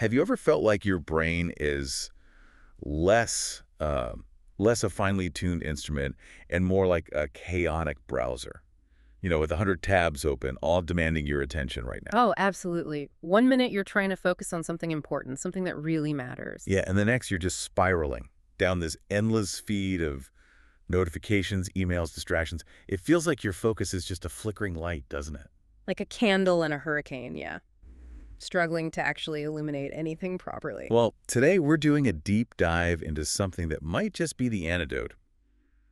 Have you ever felt like your brain is less, less a finely tuned instrument and more like a chaotic browser? With 100 tabs open, all demanding your attention right now. Oh, absolutely. One minute you're trying to focus on something important, something that really matters. Yeah, and the next you're just spiraling down this endless feed of notifications, emails, distractions. It feels like your focus is just a flickering light, doesn't it? Like a candle in a hurricane, yeah. Struggling to actually illuminate anything properly. Well, today we're doing a deep dive into something that might just be the antidote,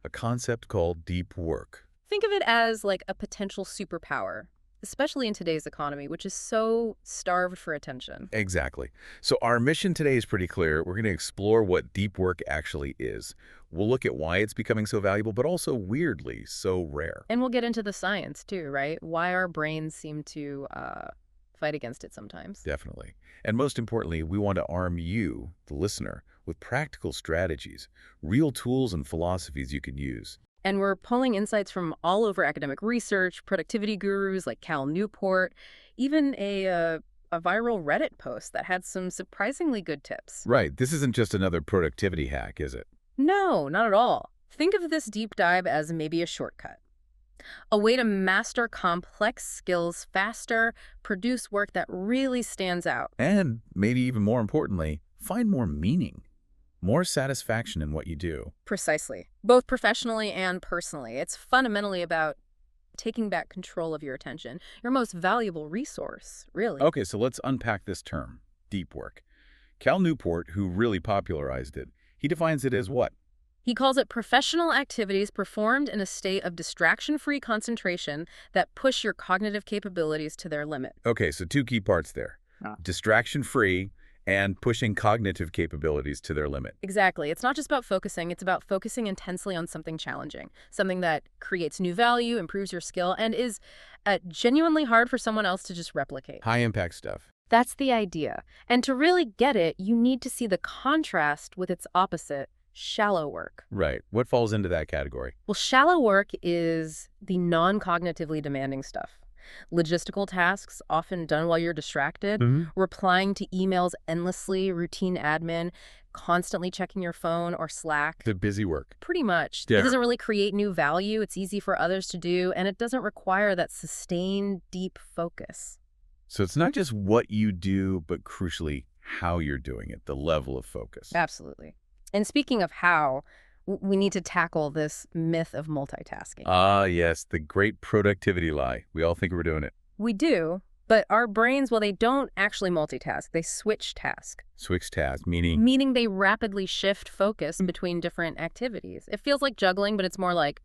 a concept called deep work. Think of it as like a potential superpower, especially in today's economy, which is so starved for attention. Exactly. So our mission today is pretty clear. We're going to explore what deep work actually is. We'll look at why it's becoming so valuable, but also weirdly so rare. And we'll get into the science too, right? Why our brains seem to fight against it sometimes. Definitely. And most importantly, we want to arm you, the listener, with practical strategies, real tools and philosophies you can use. And we're pulling insights from all over academic research, productivity gurus like Cal Newport, even a viral Reddit post that had some surprisingly good tips. Right. This isn't just another productivity hack, is it? No, not at all. Think of this deep dive as maybe a shortcut. A way to master complex skills faster, produce work that really stands out. And maybe even more importantly, find more meaning, more satisfaction in what you do. Precisely. Both professionally and personally. It's fundamentally about taking back control of your attention, your most valuable resource, really. Okay, so let's unpack this term, deep work. Cal Newport, who really popularized it, he defines it as what? He calls it professional activities performed in a state of distraction-free concentration that push your cognitive capabilities to their limit. Okay, so two key parts there. Distraction-free and pushing cognitive capabilities to their limit. Exactly. It's not just about focusing. It's about focusing intensely on something challenging, something that creates new value, improves your skill, and is genuinely hard for someone else to just replicate. High-impact stuff. That's the idea. And to really get it, you need to see the contrast with its opposite, shallow work. Right. What falls into that category? Well, shallow work is the non-cognitively demanding stuff. Logistical tasks, often done while you're distracted, replying to emails endlessly, routine admin, constantly checking your phone or Slack. The busy work. Pretty much. Yeah. It doesn't really create new value. It's easy for others to do, and it doesn't require that sustained, deep focus. So it's not just what you do, but crucially, how you're doing it, the level of focus. Absolutely. And speaking of how, we need to tackle this myth of multitasking. Ah, yes, the great productivity lie. We all think we're doing it. We do, but our brains, well, they don't actually multitask. They switch task. Switch task, meaning? Meaning they rapidly shift focus between different activities. It feels like juggling, but it's more like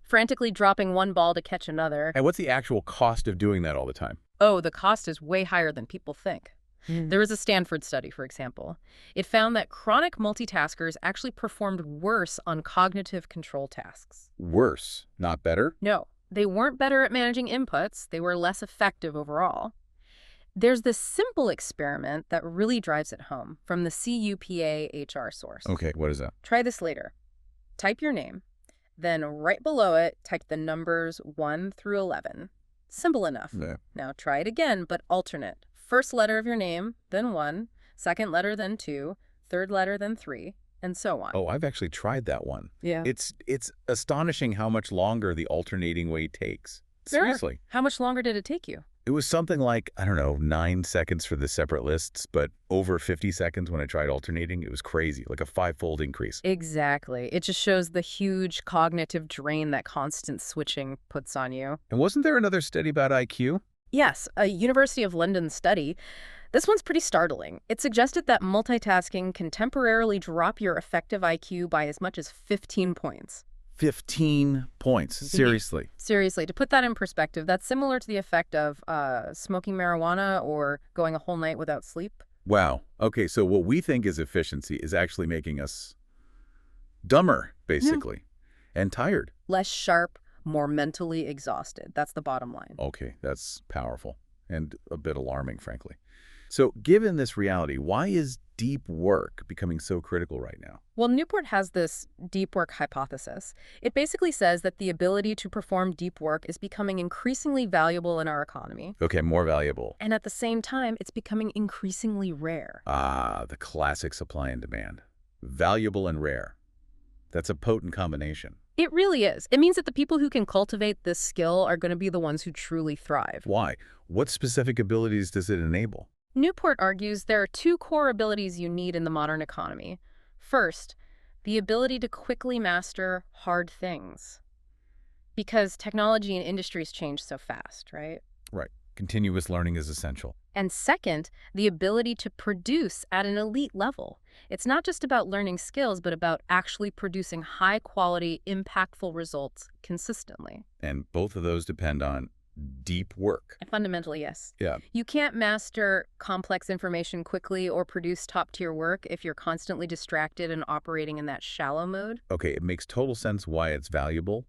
frantically dropping one ball to catch another. And what's the actual cost of doing that all the time? Oh, the cost is way higher than people think. There was a Stanford study, for example. It found that chronic multitaskers actually performed worse on cognitive control tasks. Worse, not better? No, they weren't better at managing inputs. They were less effective overall. There's this simple experiment that really drives it home from the CUPA HR source. Okay, what is that? Try this later. Type your name. Then right below it, type the numbers 1 through 11. Simple enough. Yeah. Now try it again, but alternate. First letter of your name, then 1, second letter, then 2, third letter, then 3, and so on. Oh, I've actually tried that one. Yeah. It's astonishing how much longer the alternating way takes. Seriously. How much longer did it take you? It was something like, I don't know, 9 seconds for the separate lists, but over 50 seconds when I tried alternating. It was crazy, like a 5-fold increase. Exactly. It just shows the huge cognitive drain that constant switching puts on you. And wasn't there another study about IQ? Yes, a University of London study. This one's pretty startling. It suggested that multitasking can temporarily drop your effective IQ by as much as 15 points. 15 points. Seriously. Seriously, to put that in perspective, that's similar to the effect of smoking marijuana or going a whole night without sleep. Wow. Okay, so what we think is efficiency is actually making us dumber, basically, and tired. Less sharp, more mentally exhausted. That's the bottom line. Okay, that's powerful and a bit alarming, frankly. So given this reality, why is deep work becoming so critical right now? Well, Newport has this deep work hypothesis. It basically says that the ability to perform deep work is becoming increasingly valuable in our economy. Okay, more valuable. And at the same time, it's becoming increasingly rare. Ah, the classic supply and demand. Valuable and rare. That's a potent combination. It really is. It means that the people who can cultivate this skill are going to be the ones who truly thrive. Why? What specific abilities does it enable? Newport argues there are two core abilities you need in the modern economy. First, the ability to quickly master hard things. Because technology and industries change so fast, right? Right. Continuous learning is essential. And second, the ability to produce at an elite level. It's not just about learning skills, but about actually producing high-quality, impactful results consistently. And both of those depend on deep work. Fundamentally, yes. Yeah. You can't master complex information quickly or produce top-tier work if you're constantly distracted and operating in that shallow mode. Okay, it makes total sense why it's valuable,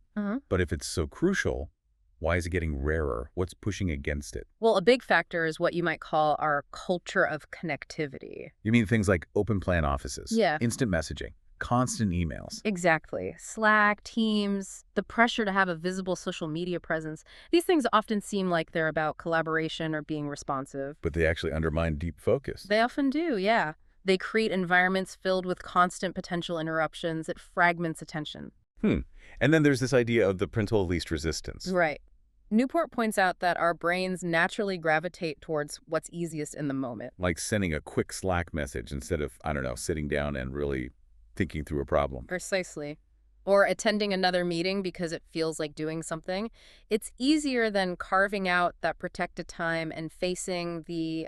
but if it's so crucial, why is it getting rarer? What's pushing against it? Well, a big factor is what you might call our culture of connectivity. You mean things like open plan offices, Yeah. instant messaging, constant emails. Exactly. Slack, Teams, the pressure to have a visible social media presence. These things often seem like they're about collaboration or being responsive. But they actually undermine deep focus. They often do, yeah. They create environments filled with constant potential interruptions. It fragments attention. And then there's this idea of the principle of least resistance. Right. Newport points out that our brains naturally gravitate towards what's easiest in the moment. Like sending a quick Slack message instead of, I don't know, sitting down and really thinking through a problem. Precisely. Or attending another meeting because it feels like doing something. It's easier than carving out that protected time and facing the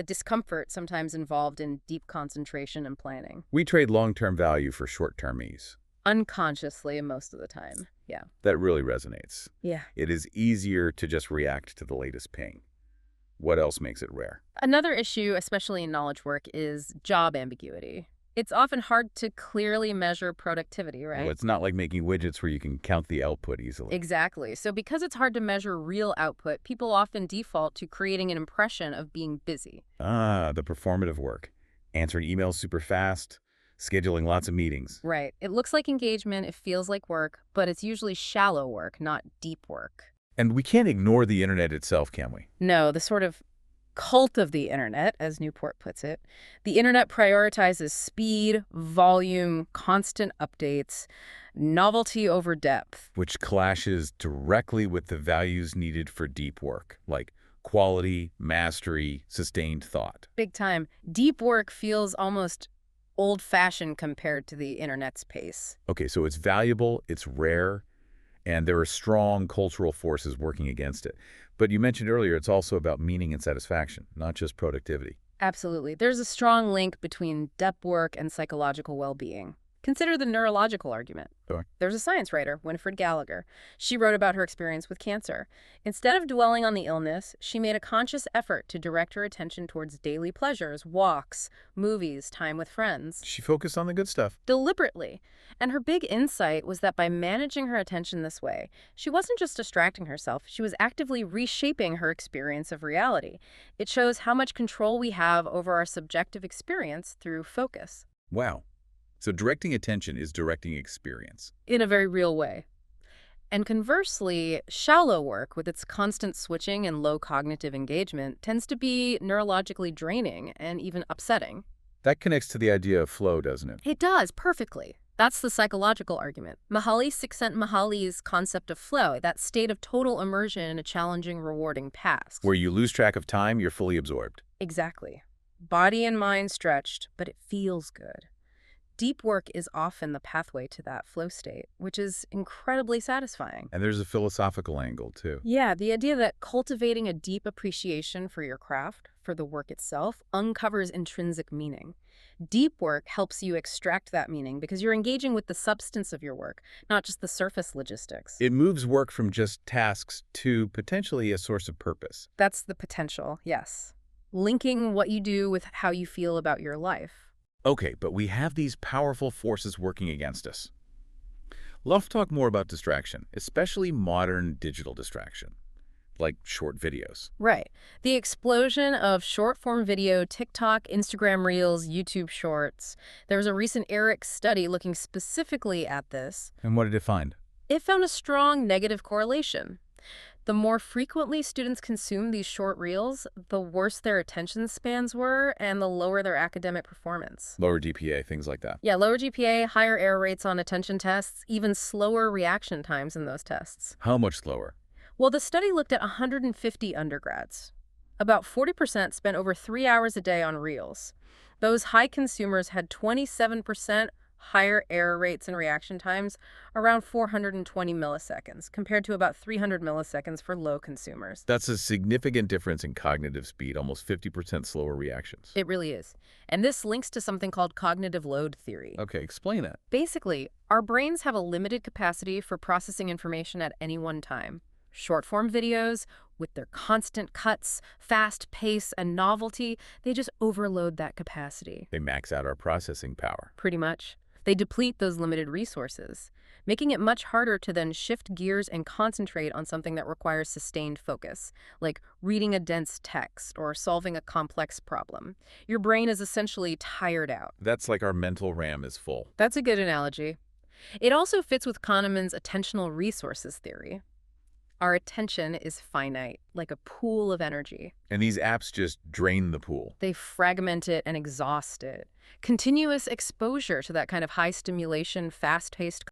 discomfort sometimes involved in deep concentration and planning. We trade long-term value for short-term ease. Unconsciously most of the time. Yeah. That really resonates. Yeah. It is easier to just react to the latest ping. What else makes it rare? Another issue, especially in knowledge work, is job ambiguity. It's often hard to clearly measure productivity, right? Well, it's not like making widgets where you can count the output easily. Exactly. So because it's hard to measure real output, people often default to creating an impression of being busy. Ah, the performative work. Answering emails super fast, scheduling lots of meetings. Right. It looks like engagement, it feels like work, but it's usually shallow work, not deep work. And we can't ignore the internet itself, can we? No, the sort of cult of the internet, as Newport puts it. The internet prioritizes speed, volume, constant updates, novelty over depth. Which clashes directly with the values needed for deep work, like quality, mastery, sustained thought. Big time. Deep work feels almost old-fashioned compared to the internet's pace. Okay, so it's valuable, it's rare, and there are strong cultural forces working against it. But you mentioned earlier it's also about meaning and satisfaction, not just productivity. Absolutely. There's a strong link between depth work and psychological well-being. Consider the neurological argument. Sure. There's a science writer, Winifred Gallagher. She wrote about her experience with cancer. Instead of dwelling on the illness, she made a conscious effort to direct her attention towards daily pleasures, walks, movies, time with friends. She focused on the good stuff. Deliberately. And her big insight was that by managing her attention this way, she wasn't just distracting herself, she was actively reshaping her experience of reality. It shows how much control we have over our subjective experience through focus. Wow. So directing attention is directing experience. In a very real way. And conversely, shallow work with its constant switching and low cognitive engagement tends to be neurologically draining and even upsetting. That connects to the idea of flow, doesn't it? It does, perfectly. That's the psychological argument. Csikszentmihalyi's concept of flow, that state of total immersion in a challenging, rewarding task. Where you lose track of time, you're fully absorbed. Exactly. Body and mind stretched, but it feels good. Deep work is often the pathway to that flow state, which is incredibly satisfying. And there's a philosophical angle, too. Yeah, the idea that cultivating a deep appreciation for your craft, for the work itself, uncovers intrinsic meaning. Deep work helps you extract that meaning because you're engaging with the substance of your work, not just the surface logistics. It moves work from just tasks to potentially a source of purpose. That's the potential, yes. Linking what you do with how you feel about your life. Okay, but we have these powerful forces working against us. Let's talk more about distraction, especially modern digital distraction. like short videos. Right. The explosion of short-form video, TikTok, Instagram Reels, YouTube Shorts. There was a recent ERIC study looking specifically at this. And what did it find? It found a strong negative correlation. The more frequently students consume these short reels, the worse their attention spans were and the lower their academic performance. Lower GPA, things like that. Yeah, lower GPA, higher error rates on attention tests, even slower reaction times in those tests. How much slower? Well, the study looked at 150 undergrads. About 40% spent over 3 hours a day on reels. Those high consumers had 27% higher error rates and reaction times, around 420 milliseconds, compared to about 300 milliseconds for low consumers. That's a significant difference in cognitive speed, almost 50% slower reactions. It really is. And this links to something called cognitive load theory. Okay, explain that. Basically, our brains have a limited capacity for processing information at any one time. Short-form videos, with their constant cuts, fast pace, and novelty, they just overload that capacity. They max out our processing power. Pretty much. They deplete those limited resources, making it much harder to then shift gears and concentrate on something that requires sustained focus, like reading a dense text or solving a complex problem. Your brain is essentially tired out. That's like our mental RAM is full. That's a good analogy. It also fits with Kahneman's attentional resources theory. Our attention is finite, like a pool of energy. And these apps just drain the pool. They fragment it and exhaust it. Continuous exposure to that kind of high-stimulation, fast-paced